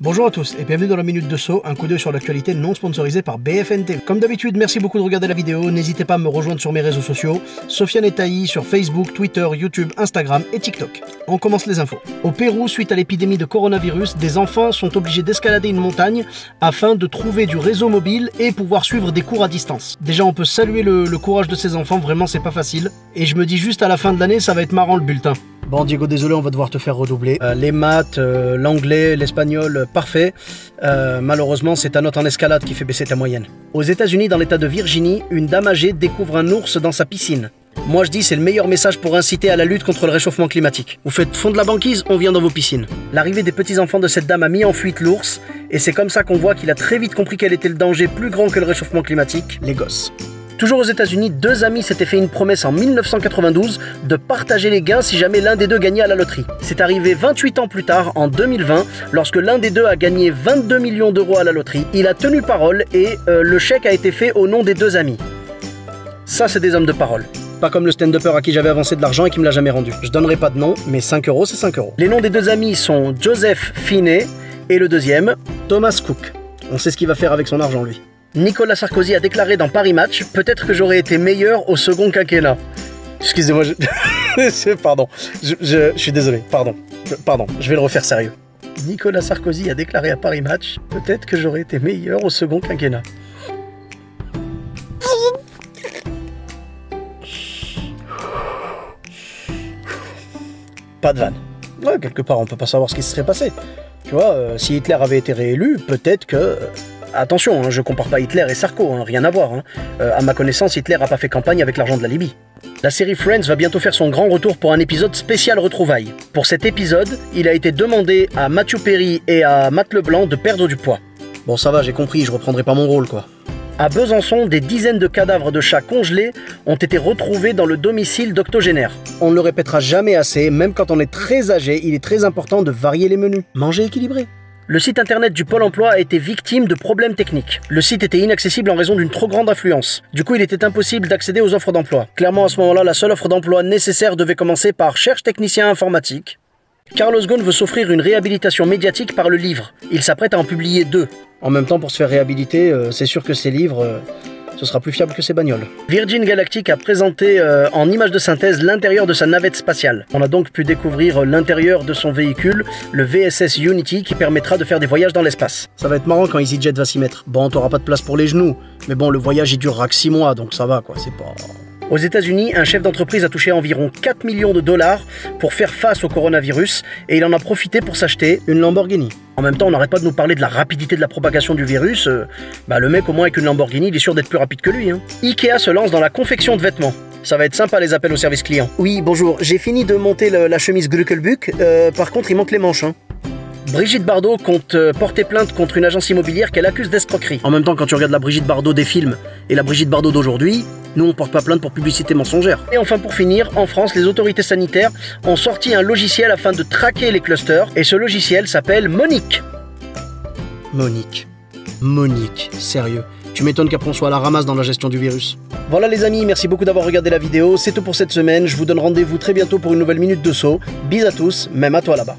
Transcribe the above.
Bonjour à tous et bienvenue dans la Minute de Saut, un coup d'œil sur l'actualité non sponsorisée par BFM TV. Comme d'habitude, merci beaucoup de regarder la vidéo, n'hésitez pas à me rejoindre sur mes réseaux sociaux, Sofiane Etaï sur Facebook, Twitter, YouTube, Instagram et TikTok. On commence les infos. Au Pérou, suite à l'épidémie de coronavirus, des enfants sont obligés d'escalader une montagne afin de trouver du réseau mobile et pouvoir suivre des cours à distance. Déjà, on peut saluer le courage de ces enfants, vraiment c'est pas facile. Et je me dis juste à la fin de l'année, ça va être marrant le bulletin. Bon Diego, désolé, on va devoir te faire redoubler. Les maths, l'anglais, l'espagnol, parfait. Malheureusement, c'est ta note en escalade qui fait baisser ta moyenne. Aux États-Unis, dans l'état de Virginie, une dame âgée découvre un ours dans sa piscine. Moi je dis c'est le meilleur message pour inciter à la lutte contre le réchauffement climatique. Vous faites fondre la banquise, on vient dans vos piscines. L'arrivée des petits-enfants de cette dame a mis en fuite l'ours, et c'est comme ça qu'on voit qu'il a très vite compris quel était le danger plus grand que le réchauffement climatique, les gosses. Toujours aux États-Unis, deux amis s'étaient fait une promesse en 1992 de partager les gains si jamais l'un des deux gagnait à la loterie. C'est arrivé 28 ans plus tard, en 2020, lorsque l'un des deux a gagné 22 millions d'euros à la loterie. Il a tenu parole et le chèque a été fait au nom des deux amis. Ça, c'est des hommes de parole. Pas comme le stand-upper à qui j'avais avancé de l'argent et qui me l'a jamais rendu. Je donnerai pas de nom, mais 5 euros, c'est 5 euros. Les noms des deux amis sont Joseph Finney et le deuxième, Thomas Cook. On sait ce qu'il va faire avec son argent, lui. Nicolas Sarkozy a déclaré dans Paris Match « Peut-être que j'aurais été meilleur au second quinquennat ». Excusez-moi, pardon, je suis désolé, pardon, je vais le refaire sérieux. Nicolas Sarkozy a déclaré à Paris Match « Peut-être que j'aurais été meilleur au second quinquennat ». Pas de vanne. Ouais, quelque part, on peut pas savoir ce qui se serait passé. Tu vois, si Hitler avait été réélu, peut-être que... Attention, je compare pas Hitler et Sarko, rien à voir. À ma connaissance, Hitler a pas fait campagne avec l'argent de la Libye. La série Friends va bientôt faire son grand retour pour un épisode spécial retrouvailles. Pour cet épisode, il a été demandé à Matthew Perry et à Matt Leblanc de perdre du poids. Bon ça va, j'ai compris, je reprendrai pas mon rôle quoi. À Besançon, des dizaines de cadavres de chats congelés ont été retrouvés dans le domicile d'octogénaires. On ne le répétera jamais assez, même quand on est très âgé, il est très important de varier les menus. Manger équilibré. Le site internet du Pôle emploi a été victime de problèmes techniques. Le site était inaccessible en raison d'une trop grande affluence. Du coup, il était impossible d'accéder aux offres d'emploi. Clairement, à ce moment-là, la seule offre d'emploi nécessaire devait commencer par « Cherche technicien informatique ». Carlos Ghosn veut s'offrir une réhabilitation médiatique par le livre. Il s'apprête à en publier 2. En même temps, pour se faire réhabiliter, c'est sûr que ces livres... ce sera plus fiable que ses bagnoles. Virgin Galactic a présenté en images de synthèse l'intérieur de sa navette spatiale. On a donc pu découvrir l'intérieur de son véhicule, le VSS Unity, qui permettra de faire des voyages dans l'espace. Ça va être marrant quand EasyJet va s'y mettre. Bon, t'auras pas de place pour les genoux, mais bon, le voyage il durera que 6 mois, donc ça va quoi, c'est pas... Aux États-Unis, un chef d'entreprise a touché environ 4 millions de dollars pour faire face au coronavirus et il en a profité pour s'acheter une Lamborghini. En même temps, on n'arrête pas de nous parler de la rapidité de la propagation du virus. Le mec, au moins avec une Lamborghini, il est sûr d'être plus rapide que lui. Ikea se lance dans la confection de vêtements. Ça va être sympa les appels au service client. Oui, bonjour, j'ai fini de monter la chemise Gluckelbuck. Par contre, il manque les manches. Brigitte Bardot compte porter plainte contre une agence immobilière qu'elle accuse d'escroquerie. En même temps, quand tu regardes la Brigitte Bardot des films et la Brigitte Bardot d'aujourd'hui, nous on porte pas plainte pour publicité mensongère. Et enfin pour finir, en France, les autorités sanitaires ont sorti un logiciel afin de traquer les clusters et ce logiciel s'appelle Monique. Monique, sérieux. Tu m'étonnes qu'après on soit à la ramasse dans la gestion du virus. Voilà les amis, merci beaucoup d'avoir regardé la vidéo, c'est tout pour cette semaine, je vous donne rendez-vous très bientôt pour une nouvelle Minute de Saut. Bis à tous, même à toi là-bas.